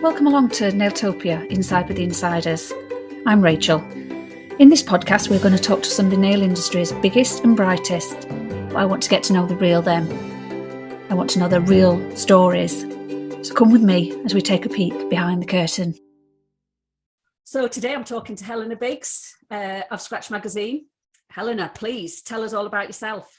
Welcome along to Nailtopia, Inside with the Insiders. I'm Rachel. In this podcast, we're going to talk to some of the nail industry's biggest and brightest. But I want to get to know the real them. I want to know their real stories. So come with me as we take a peek behind the curtain. So today I'm talking to Helena Biggs of Scratch Magazine. Helena, please tell us all about yourself.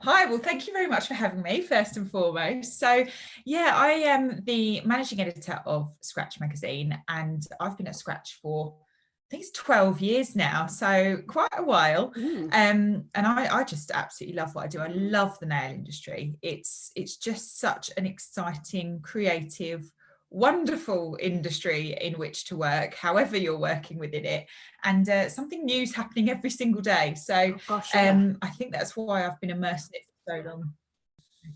Hi, well, thank you very much for having me, first and foremost. So, I am the managing editor of Scratch Magazine, and I've been at Scratch for, I think it's 12 years now, so quite a while. And I just absolutely love what I do. I love the nail industry. It's just such an exciting, creative, wonderful industry in which to work, however you're working within it, and something new's happening every single day. So I think that's why I've been immersed in it for so long.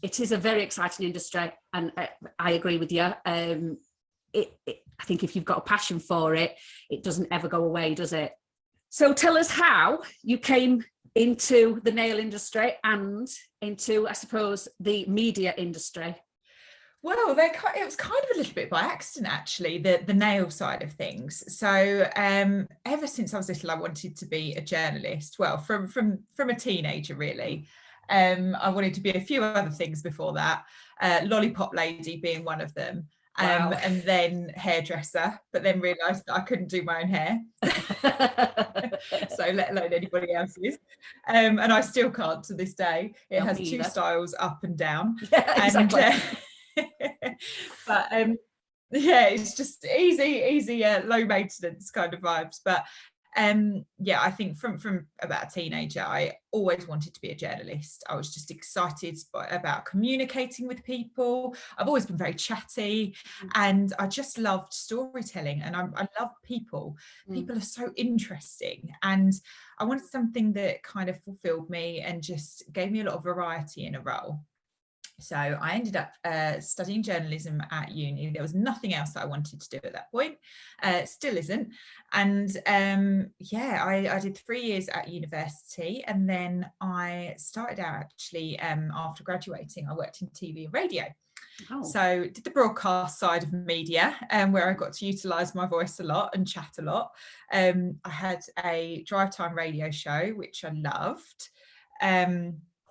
It is a very exciting industry, and I agree with you. I think if you've got a passion for it, it doesn't ever go away, does it? So tell us how you came into the nail industry and into, I suppose, the media industry. Well, it was kind of a little bit by accident, actually, the nail side of things. So ever since I was little, I wanted to be a journalist. Well, from a teenager, really. I wanted to be a few other things before that, lollipop lady being one of them. Wow. And then hairdresser, but then realised that I couldn't do my own hair. So let alone anybody else's. And I still can't to this day. It has two styles, up and down. Yeah, exactly. But it's just easy low maintenance kind of vibes. But I think from about a teenager, I always wanted to be a journalist. I was just excited about communicating with people. I've always been very chatty, and I just loved storytelling, and I love people. People are so interesting, and I wanted something that kind of fulfilled me and just gave me a lot of variety in a role. So I ended up studying journalism at uni. There was nothing else that I wanted to do at that point. Still isn't. And I did 3 years at university, and then I started out actually after graduating. I worked in TV and radio. Oh. So did the broadcast side of media, where I got to utilise my voice a lot and chat a lot. I had a drive time radio show, which I loved.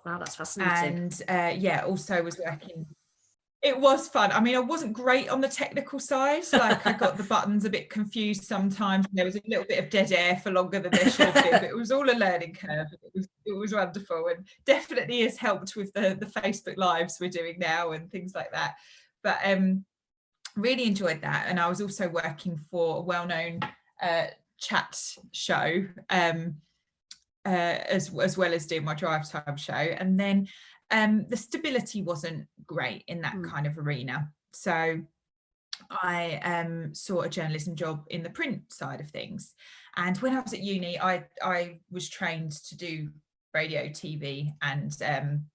Wow, that's fascinating. And also was working. It was fun. I mean, I wasn't great on the technical side. Like, I got the buttons a bit confused sometimes. There was a little bit of dead air for longer than there should be, but it was all a learning curve. It was wonderful, and definitely has helped with the Facebook Lives we're doing now and things like that. But really enjoyed that. And I was also working for a well-known chat show, as well as doing my drive time show. And then the stability wasn't great in that kind of arena. So I sought a journalism job in the print side of things. And when I was at uni, I was trained to do radio, TV and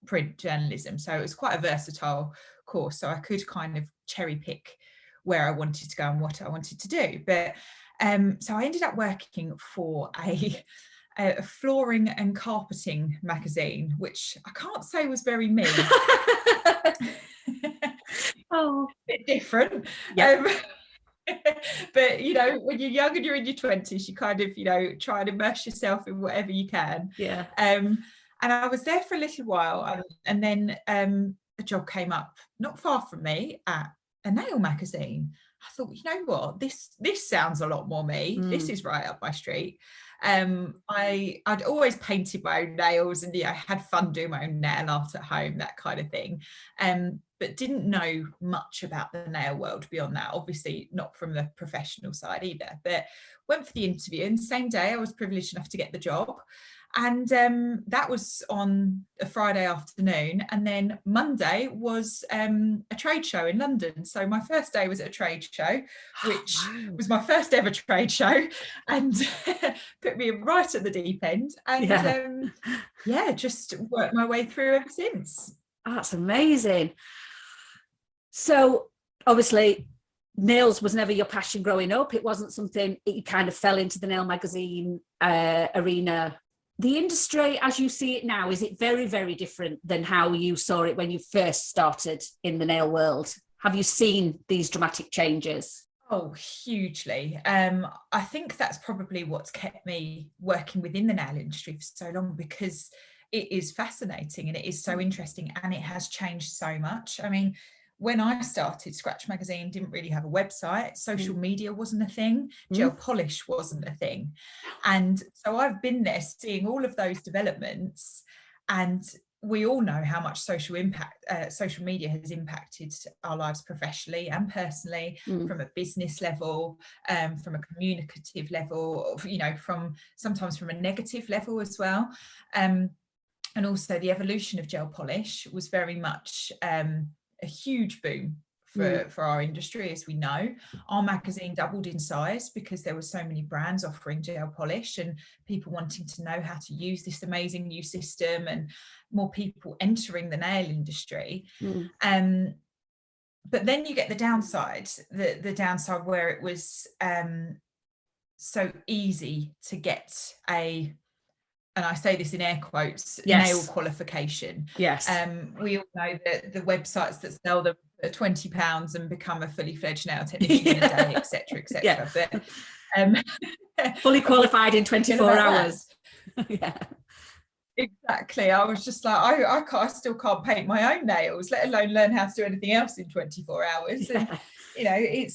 print journalism. So it was quite a versatile course. So I could kind of cherry pick where I wanted to go and what I wanted to do. But so I ended up working for a flooring and carpeting magazine, which I can't say was very me. Oh, a bit different. Yeah. But when you're young and you're in your 20s, you kind of try and immerse yourself in whatever you can. Yeah. And I was there for a little while, and then a job came up not far from me at a nail magazine. I thought, you know what, this sounds a lot more me. This is right up my street. I'd always painted my own nails, and I had fun doing my own nail art at home, that kind of thing. But didn't know much about the nail world beyond that, obviously not from the professional side either. But went for the interview, and the same day I was privileged enough to get the job. And that was on a Friday afternoon, and then Monday was a trade show in London. So my first day was at a trade show, which was my first ever trade show, and put me right at the deep end. And just worked my way through ever since. Oh, that's amazing. So obviously nails was never your passion growing up. It wasn't something that you kind of fell into the nail magazine arena. The industry, as you see it now, is it very, very different than how you saw it when you first started in the nail world? Have you seen these dramatic changes? Oh, hugely. I think that's probably what's kept me working within the nail industry for so long, because it is fascinating and it is so interesting, and it has changed so much. I mean, when I started, Scratch Magazine didn't really have a website. Social media wasn't a thing. Gel polish wasn't a thing. And so I've been there seeing all of those developments, and we all know how much social media has impacted our lives professionally and personally, from a business level, from a communicative level, from sometimes from a negative level as well. And also the evolution of gel polish was very much a huge boom for our industry. As we know, our magazine doubled in size because there were so many brands offering gel polish and people wanting to know how to use this amazing new system, and more people entering the nail industry. But then you get the downside, the downside where it was so easy to get and I say this in air quotes, nail qualification. Yes. We all know that the websites that sell them for £20 and become a fully fledged nail technician in a day, etc., etc. But fully qualified in 24 hours. Yeah. Exactly. I was just like, I still can't paint my own nails, let alone learn how to do anything else in 24 hours. And I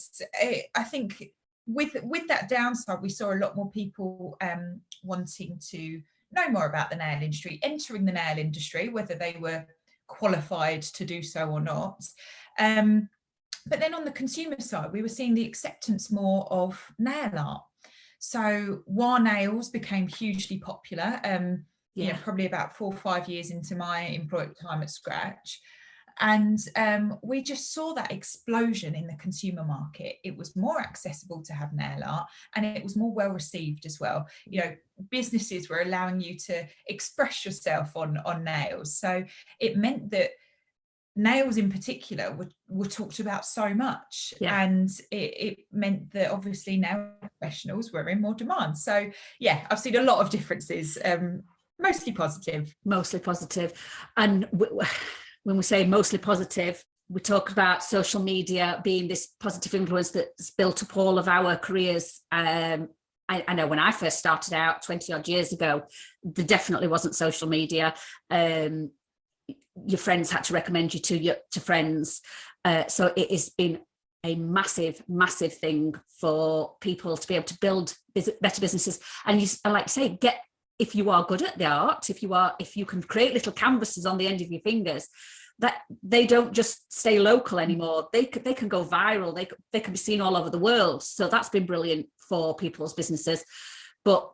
think with that downside, we saw a lot more people wanting to know more about the nail industry, entering the nail industry, whether they were qualified to do so or not. But then on the consumer side, we were seeing the acceptance more of nail art. So wire nails became hugely popular. Probably about 4 or 5 years into my employed time at Scratch. And we just saw that explosion in the consumer market. It was more accessible to have nail art, and it was more well received as well. Businesses were allowing you to express yourself on nails. So it meant that nails in particular were talked about so much, and it meant that obviously nail professionals were in more demand. So I've seen a lot of differences, mostly positive. And when we say mostly positive, we talk about social media being this positive influence that's built up all of our careers. I know when I first started out 20 odd years ago, there definitely wasn't social media. Your friends had to recommend you to friends. So it has been a massive thing for people to be able to build better businesses. And I like to say, if you are good at the art, if you can create little canvases on the end of your fingers, that they don't just stay local anymore. They can go viral. They can be seen all over the world. So that's been brilliant for people's businesses. But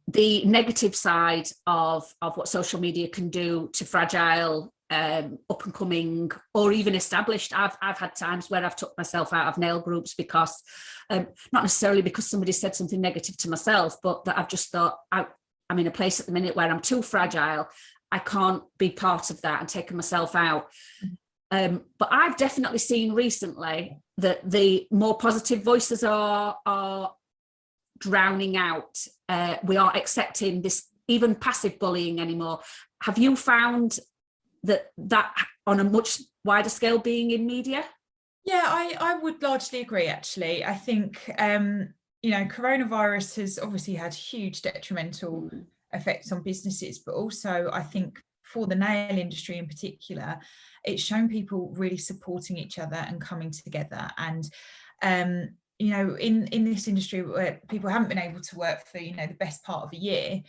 the negative side of what social media can do to fragile, up and coming, or even established. I've had times where I've took myself out of nail groups because, not necessarily because somebody said something negative to myself, but that I've just thought, I'm in a place at the minute where I'm too fragile. I can't be part of that, and taking myself out. But I've definitely seen recently that the more positive voices are drowning out. We aren't accepting this even passive bullying anymore. Have you found that on a much wider scale being in media? Yeah, I would largely agree, actually. I think, coronavirus has obviously had huge detrimental effects on businesses, but also I think for the nail industry in particular, it's shown people really supporting each other and coming together. And, in this industry where people haven't been able to work for, the best part of a year,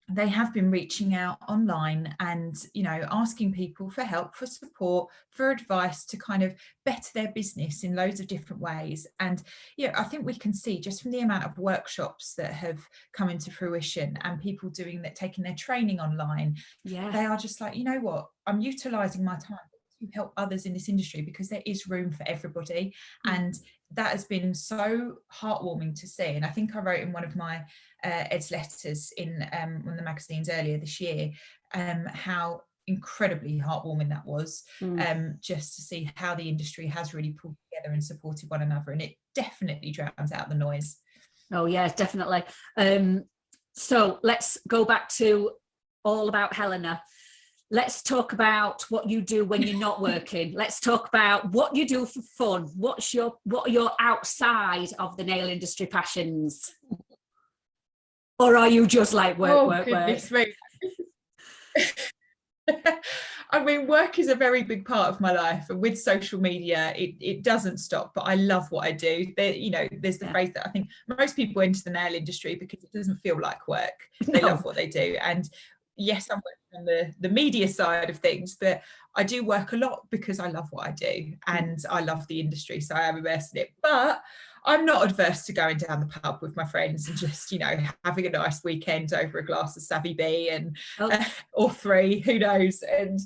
they have been reaching out online and, asking people for help, for support, for advice to kind of better their business in loads of different ways. And, I think we can see just from the amount of workshops that have come into fruition and people taking their training online, they are just like, you know what, I'm utilising my time to help others in this industry because there is room for everybody. And that has been so heartwarming to see. And I think I wrote in one of my Ed's letters in one of the magazines earlier this year, how incredibly heartwarming that was, just to see how the industry has really pulled together and supported one another. And it definitely drowns out the noise. Oh yeah, definitely. So let's go back to all about Helena. let's talk about what you do when you're not working. Let's talk about what you do for fun. What are your outside of the nail industry passions? Or are you just like work? Me. I mean, work is a very big part of my life, and with social media, it doesn't stop. But I love what I do. There's the phrase that I think most people enter the nail industry because it doesn't feel like work. They love what they do, and yes, I'm working on the media side of things, but I do work a lot because I love what I do, and I love the industry, so I am immersed in it. But I'm not adverse to going down the pub with my friends and just, having a nice weekend over a glass of Savvy Bee and or 3, who knows, and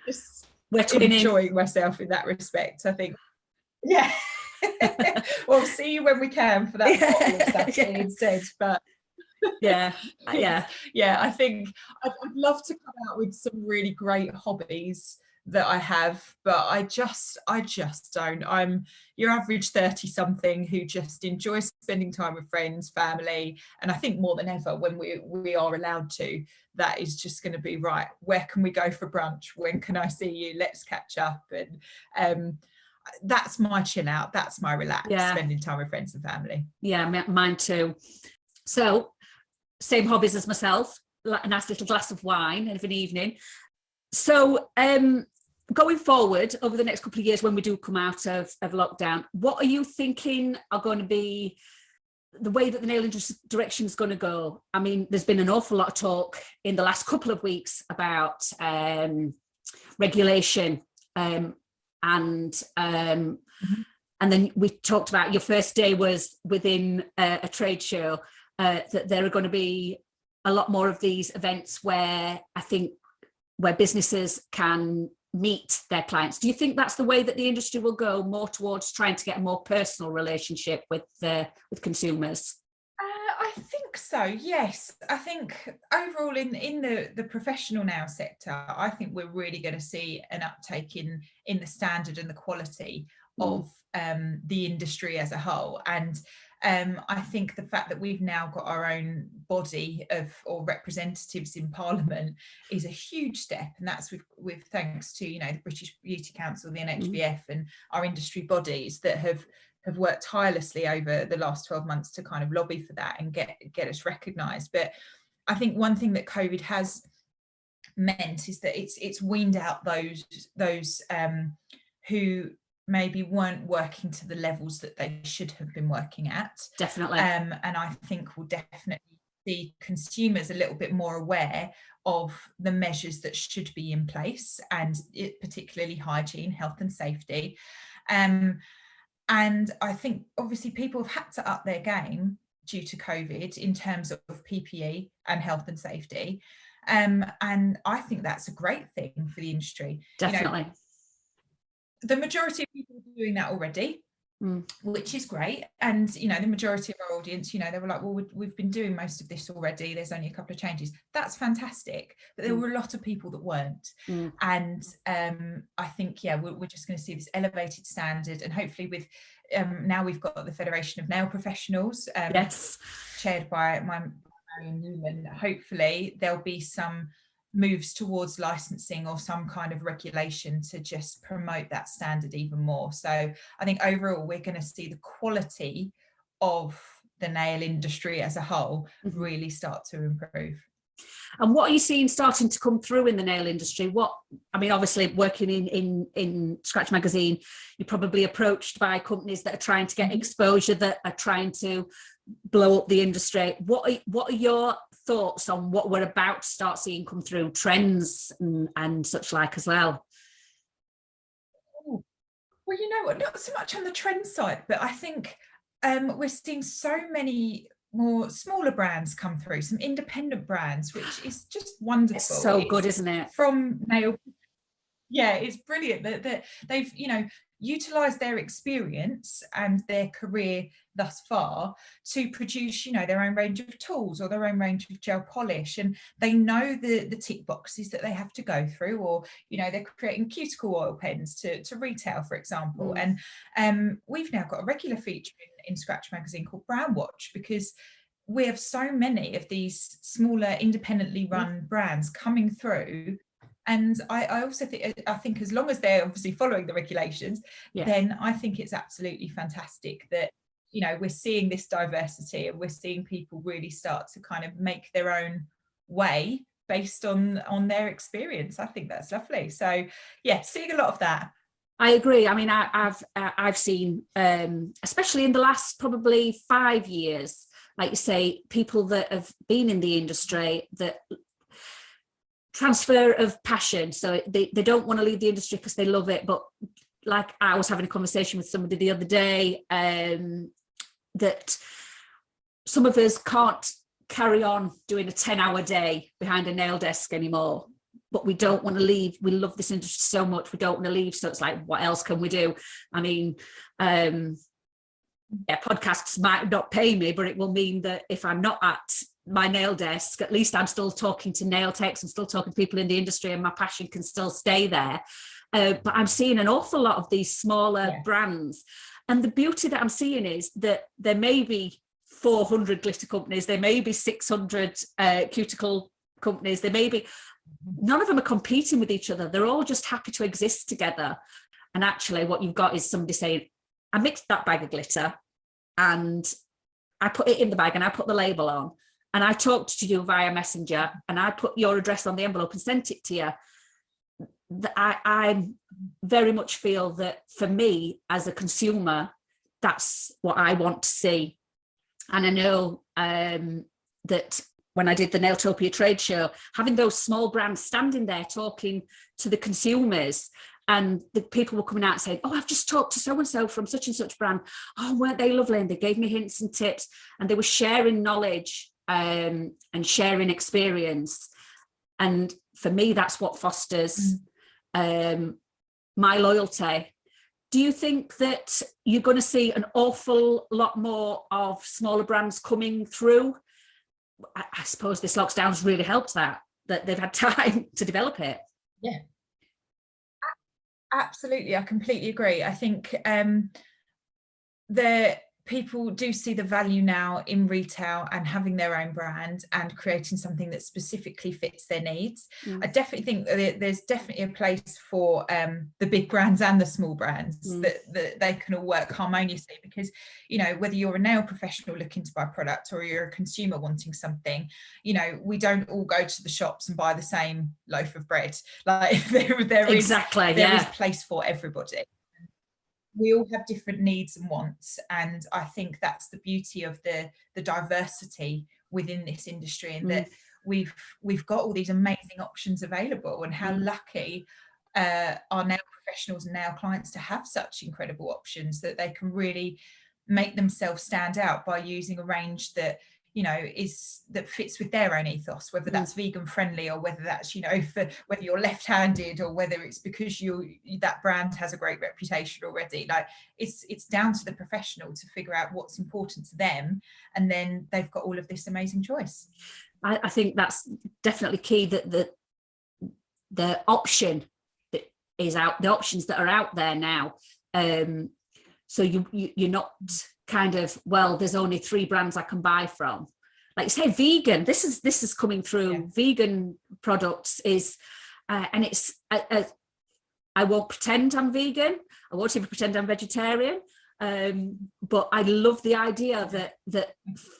just enjoying myself in that respect, I think. Yeah. Well, see you when we can for that bottle of Savvy instead. But yeah, I think I'd love to come out with some really great hobbies that I have, but I just don't. I'm your average 30-something who just enjoys spending time with friends, family, and I think more than ever when we are allowed to, that is just going to be right. Where can we go for brunch? When can I see you? Let's catch up. And that's my chill out. That's my relax. Spending time with friends and family. Yeah, mine too. So same hobbies as myself. A nice little glass of wine of an evening. So going forward over the next couple of years, when we do come out of lockdown, what are you thinking are going to be the way that the nail industry direction is going to go? I mean, there's been an awful lot of talk in the last couple of weeks about regulation, and then we talked about your first day was within a trade show, that there are going to be a lot more of these events where businesses can meet their clients. Do you think that's the way that the industry will go, more towards trying to get a more personal relationship with consumers? I think so, yes. I think overall in the professional nail sector, I think we're really going to see an uptake in the standard and the quality of the industry as a whole. And I think the fact that we've now got our own body or representatives in Parliament is a huge step, and that's with thanks to the British Beauty Council, the NHBF, and our industry bodies that have worked tirelessly over the last 12 months to kind of lobby for that and get us recognised. But I think one thing that COVID has meant is that it's weaned out those who maybe weren't working to the levels that they should have been working at. Definitely. And I think we'll definitely see consumers a little bit more aware of the measures that should be in place, and particularly hygiene, health and safety. And I think obviously people have had to up their game due to COVID in terms of PPE and health and safety. And I think that's a great thing for the industry. Definitely. The majority of people are doing that already, which is great. And, the majority of our audience, they were like, well, we've been doing most of this already. There's only a couple of changes. That's fantastic. But there were a lot of people that weren't. And I think, we're just going to see this elevated standard. And hopefully with now we've got the Federation of Nail Professionals, chaired by Marion Newman. Hopefully there'll be some moves towards licensing or some kind of regulation to just promote that standard even more. So I think overall we're going to see the quality of the nail industry as a whole really start to improve. And what are you seeing starting to come through in the nail industry? Obviously working in Scratch Magazine, you're probably approached by companies that are trying to get exposure, that are trying to blow up the industry. What are your thoughts on what we're about to start seeing come through, trends and such like as well? Well, not so much on the trend side, but I think we're seeing so many more smaller brands come through, some independent brands, which is just wonderful. It's so good, isn't it? From nail, it's brilliant that they've utilised their experience and their career thus far to produce their own range of tools or their own range of gel polish, and they know the tick boxes that they have to go through, or they're creating cuticle oil pens to retail, for example. And we've now got a regular feature in Scratch Magazine called Brand Watch, because we have so many of these smaller independently run brands coming through And I also think as long as they're obviously following the regulations, then I think it's absolutely fantastic that, you know, we're seeing this diversity and we're seeing people really start to kind of make their own way based on their experience. I think that's lovely. So yeah, seeing a lot of that. I agree. I mean, I've seen, especially in the last probably 5 years, like you say, people that have been in the industry, that transfer of passion. So they don't want to leave the industry because they love it. But like I was having a conversation with somebody the other day, that some of us can't carry on doing a 10-hour day behind a nail desk anymore, but we don't want to leave. We love this industry so much, we don't want to leave. So it's like, what else can we do? I mean, podcasts might not pay me, but it will mean that if I'm not at my nail desk, at least I'm still talking to nail techs, I'm still talking to people in the industry, and my passion can still stay there. But I'm seeing an awful lot of these smaller brands. And the beauty that I'm seeing is that there may be 400 glitter companies, there may be 600 cuticle companies, there may be, none of them are competing with each other. They're all just happy to exist together. And actually what you've got is somebody saying, I mixed that bag of glitter and I put it in the bag and I put the label on and I talked to you via Messenger and I put your address on the envelope and sent it to you. I very much feel that for me as a consumer, that's what I want to see. And I know that when I did the Nailtopia trade show, having those small brands standing there talking to the consumers, and the people were coming out saying, oh, I've just talked to so-and-so from such and such brand. Oh, weren't they lovely? And they gave me hints and tips, and they were sharing knowledge and sharing experience. And for me, that's what fosters my loyalty. Do you think that you're going to see an awful lot more of smaller brands coming through? I suppose this lockdown's really helped that they've had time to develop it. Yeah, absolutely. I completely agree. I think the people do see the value now in retail and having their own brand and creating something that specifically fits their needs. I definitely think that there's definitely a place for the big brands and the small brands, that they can all work harmoniously, because, you know, whether you're a nail professional looking to buy product or you're a consumer wanting something, you know, we don't all go to the shops and buy the same loaf of bread. Like there is place for everybody. We all have different needs and wants, and I think that's the beauty of the diversity within this industry, and that we've got all these amazing options available, and how lucky our nail professionals and nail clients to have such incredible options, that they can really make themselves stand out by using a range that, you know, that fits with their own ethos, whether that's vegan friendly, or whether that's, you know, for whether you're left-handed, or whether it's because that brand has a great reputation already. Like it's down to the professional to figure out what's important to them, and then they've got all of this amazing choice. I think that's definitely key, that the option that is out, the options that are out there now. So you're not kind of, well, there's only 3 brands I can buy from. Like you say, vegan, this is coming through. Vegan products is, and it's, I won't pretend I'm vegan. I won't even pretend I'm vegetarian. But I love the idea that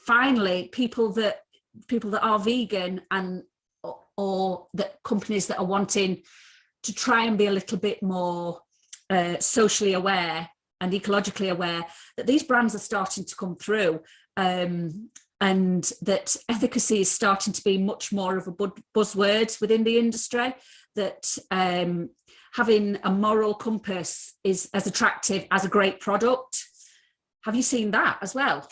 finally people that are vegan, and or that companies that are wanting to try and be a little bit more socially aware and ecologically aware, that these brands are starting to come through, and that efficacy is starting to be much more of a buzzword within the industry, that having a moral compass is as attractive as a great product. Have you seen that as well?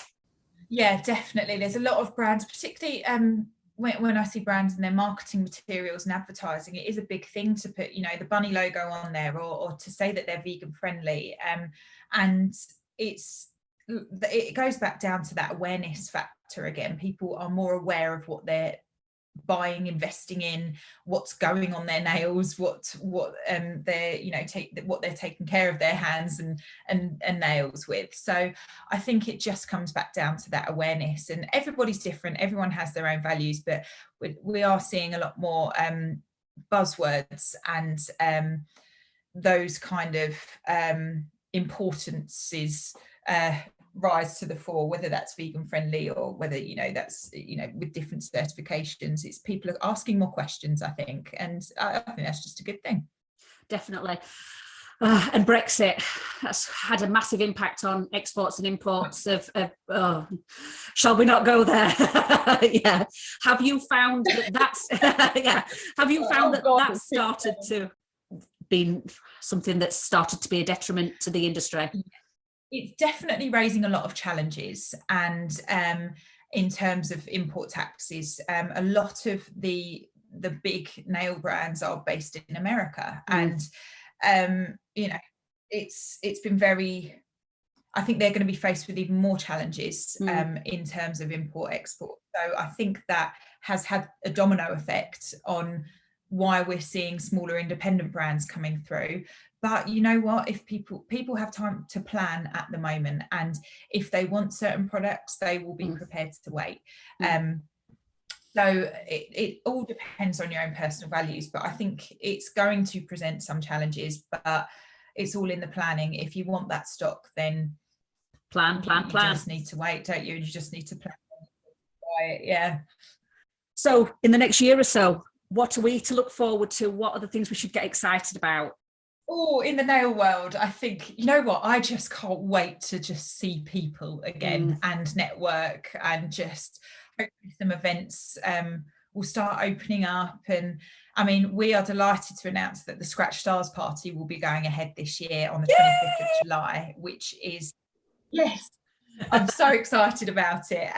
Yeah, definitely. There's a lot of brands, particularly when I see brands and their marketing materials and advertising, it is a big thing to put, you know, the bunny logo on there, or to say that they're vegan friendly. And it goes back down to that awareness factor again. People are more aware of what they're buying, investing in, what's going on their nails, what they're, you know, what they're taking care of their hands and nails with. So I think it just comes back down to that awareness, and everybody's different, everyone has their own values, but we are seeing a lot more buzzwords and those kind of importances rise to the fore, whether that's vegan friendly or whether, that's, with different certifications. It's people are asking more questions, I think, and I think that's just a good thing. Definitely. And Brexit has had a massive impact on exports and imports of shall we not go there? Yeah. Have you found that's yeah. Have you found that started to be something that's started to be a detriment to the industry? It's definitely raising a lot of challenges, and in terms of import taxes, a lot of the big nail brands are based in America, and it's been very, I think they're going to be faced with even more challenges in terms of import export. So I think that has had a domino effect on why we're seeing smaller independent brands coming through. But you know what, if people have time to plan at the moment, and if they want certain products, they will be prepared to wait. So it all depends on your own personal values, but I think it's going to present some challenges, but it's all in the planning. If you want that stock, then plan. You just need to wait, don't you? You just need to plan. Yeah. So in the next year or so, what are we to look forward to? What are the things we should get excited about? Oh, in the nail world, I think, you know what, I just can't wait to just see people again and network, and just hopefully some events will start opening up. And I mean, we are delighted to announce that the Scratch Stars party will be going ahead this year on the 25th of July, which is, yes, I'm so excited about it.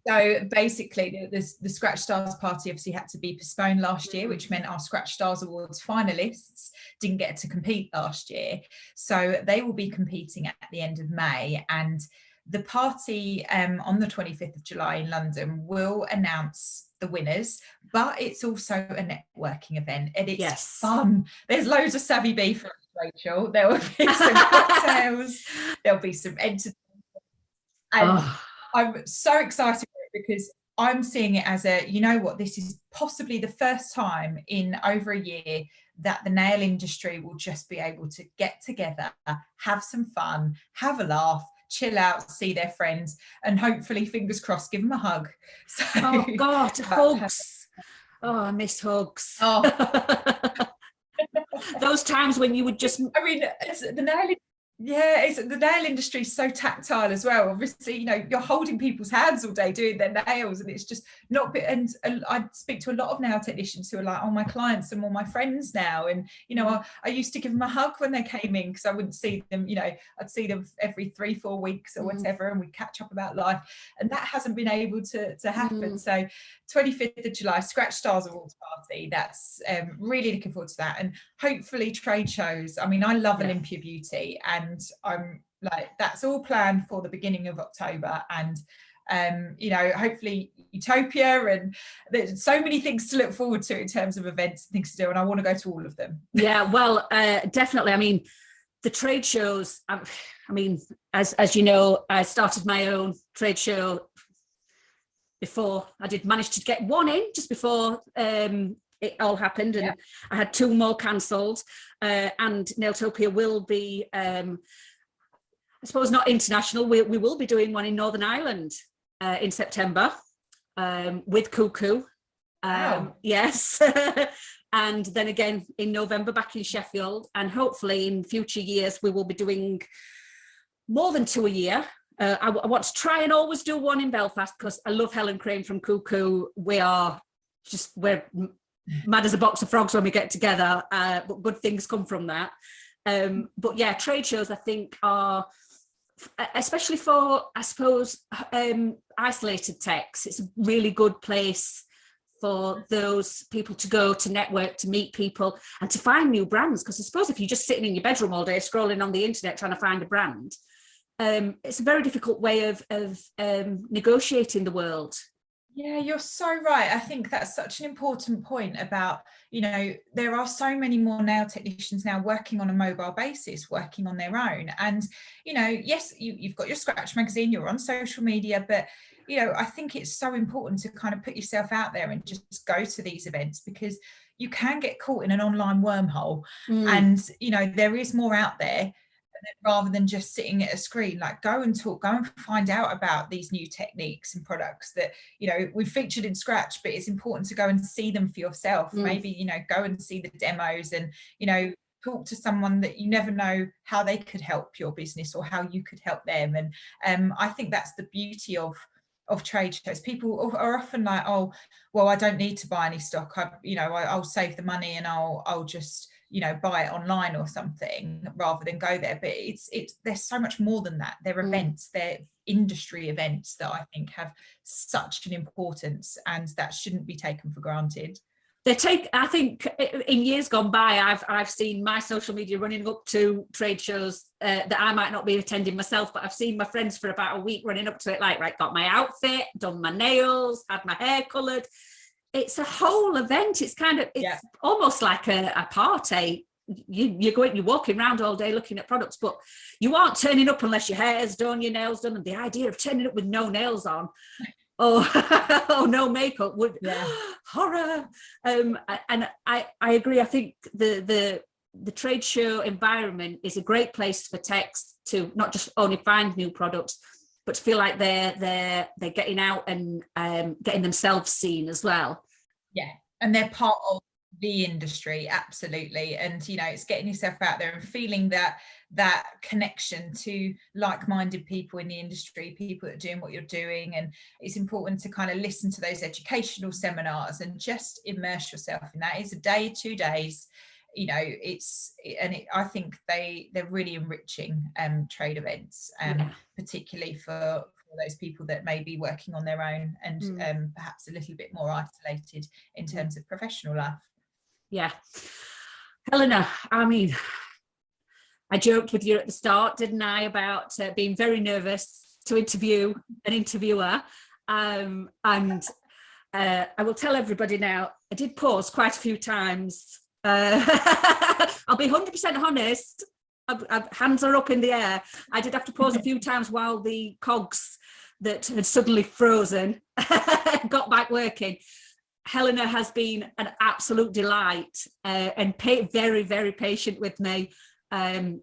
So basically, the Scratch Stars party obviously had to be postponed last year, which meant our Scratch Stars Awards finalists didn't get to compete last year. So they will be competing at the end of May. And the party on the 25th of July in London will announce the winners, but it's also a networking event, and it's fun. There's loads of savvy beef, Rachel. There will be some cocktails, there'll be some entertainment. And I'm so excited for it, because I'm seeing it as a, you know what, this is possibly the first time in over a year that the nail industry will just be able to get together, have some fun, have a laugh, chill out, see their friends, and hopefully, fingers crossed, give them a hug. So, oh God, hugs. Oh, I miss hugs. Oh. Those times when you would just, I mean, it's the nail. Yeah, the nail industry is so tactile as well. Obviously, you're holding people's hands all day doing their nails, and it's just not. And I speak to a lot of nail technicians who are like, "Oh, my clients are more my friends now." And I used to give them a hug when they came in, because I wouldn't see them. I'd see them every 3-4 weeks or whatever, and we'd catch up about life. And that hasn't been able to happen. So, 25th of July, Scratch Stars Awards party. That's really looking forward to that, and hopefully trade shows. I mean, I love Olympia Beauty, and I'm like, that's all planned for the beginning of October, and hopefully Utopia, and there's so many things to look forward to in terms of events and things to do, and I want to go to all of them. Yeah, well, definitely. I mean, the trade shows, I mean, as you know, I started my own trade show before I did manage to get one in just before it all happened, and I had 2 more cancelled, and Nailtopia will be, I suppose not international, we will be doing one in Northern Ireland in September with Cuckoo. Wow. Yes. And then again in November back in Sheffield, and hopefully in future years we will be doing more than 2 a year. I want to try and always do one in Belfast, because I love Helen Crane from Cuckoo. We're mad as a box of frogs when we get together, but good things come from that. But yeah, trade shows I think are, especially for, I suppose, isolated techs, it's a really good place for those people to go to network, to meet people, and to find new brands. Because I suppose if you're just sitting in your bedroom all day scrolling on the internet trying to find a brand, it's a very difficult way of negotiating the world. Yeah, you're so right. I think that's such an important point about, there are so many more nail technicians now working on a mobile basis, working on their own. And, yes, you've got your Scratch magazine, you're on social media, but, I think it's so important to kind of put yourself out there and just go to these events, because you can get caught in an online wormhole. And, there is more out there rather than just sitting at a screen. Like, go and talk, go and find out about these new techniques and products that we've featured in Scratch, but it's important to go and see them for yourself. Maybe go and see the demos, and talk to someone that you never know how they could help your business or how you could help them. And I think that's the beauty of trade shows. People are often like, oh, well, I don't need to buy any stock, I'll save the money and I'll just buy it online or something rather than go there. But it's there's so much more than that. They're events, they're industry events that I think have such an importance, and that shouldn't be taken for granted. I think in years gone by, I've seen my social media running up to trade shows that I might not be attending myself, but I've seen my friends for about a week running up to it, like, right, got my outfit, done my nails, had my hair coloured. It's a whole event. It's almost like a party. You're walking around all day looking at products, but you aren't turning up unless your hair's done, your nails done. And the idea of turning up with no nails on or no makeup would horror. And I agree. I think the trade show environment is a great place for techs to not just only find new products, but to feel like they're getting out and getting themselves seen as well. Yeah, and they're part of the industry, absolutely. And it's getting yourself out there and feeling that connection to like-minded people in the industry, people that are doing what you're doing. And it's important to kind of listen to those educational seminars and just immerse yourself in that. It's a day, 2 days. I think they're really enriching trade events, particularly for those people that may be working on their own and perhaps a little bit more isolated in terms of professional life. Yeah. Helena, I mean, I joked with you at the start, didn't I, about being very nervous to interview an interviewer. And I will tell everybody now, I did pause quite a few times. I'll be 100% honest. Hands are up in the air. I did have to pause a few times while the cogs that had suddenly frozen got back working. Helena has been an absolute delight and very, very patient with me.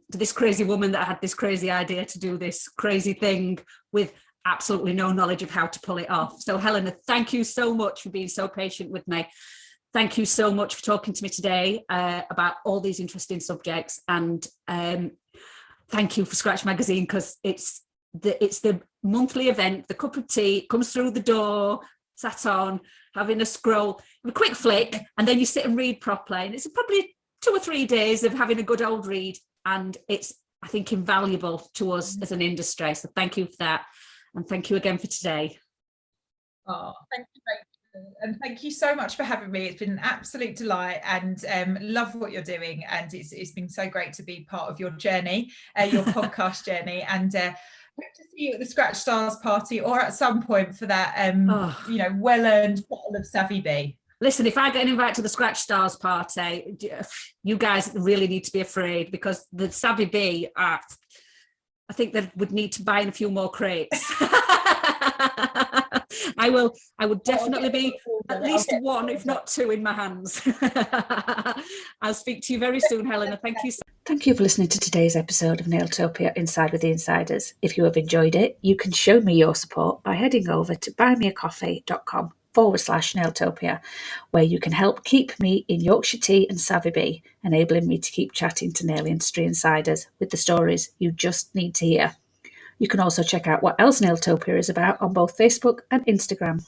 This crazy woman that had this crazy idea to do this crazy thing with absolutely no knowledge of how to pull it off. So Helena, thank you so much for being so patient with me. Thank you so much for talking to me today about all these interesting subjects, and thank you for Scratch Magazine, because it's the monthly event. The cup of tea comes through the door, sat on, having a scroll, a quick flick, and then you sit and read properly. And it's probably 2 or 3 days of having a good old read, and it's, I think, invaluable to us as an industry. So thank you for that, and thank you again for today. Oh, thank you, Rachel. And thank you so much for having me. It's been an absolute delight, and love what you're doing. And it's been so great to be part of your journey, your podcast journey. And hope to see you at the Scratch Stars party, or at some point for that, well-earned bottle of Savvy Bee. Listen, if I get an invite to the Scratch Stars party, you guys really need to be afraid, because the Savvy Bee, I think they would need to buy in a few more crates. I would definitely be at least 1, if not 2, in my hands. I'll speak to you very soon, Helena. Thank you. Thank you for listening to today's episode of Nailtopia Inside with the Insiders. If you have enjoyed it, you can show me your support by heading over to buymeacoffee.com/Nailtopia, where you can help keep me in Yorkshire tea and Savvy Bee, enabling me to keep chatting to nail industry insiders with the stories you just need to hear. You can also check out what else Nailtopia is about on both Facebook and Instagram.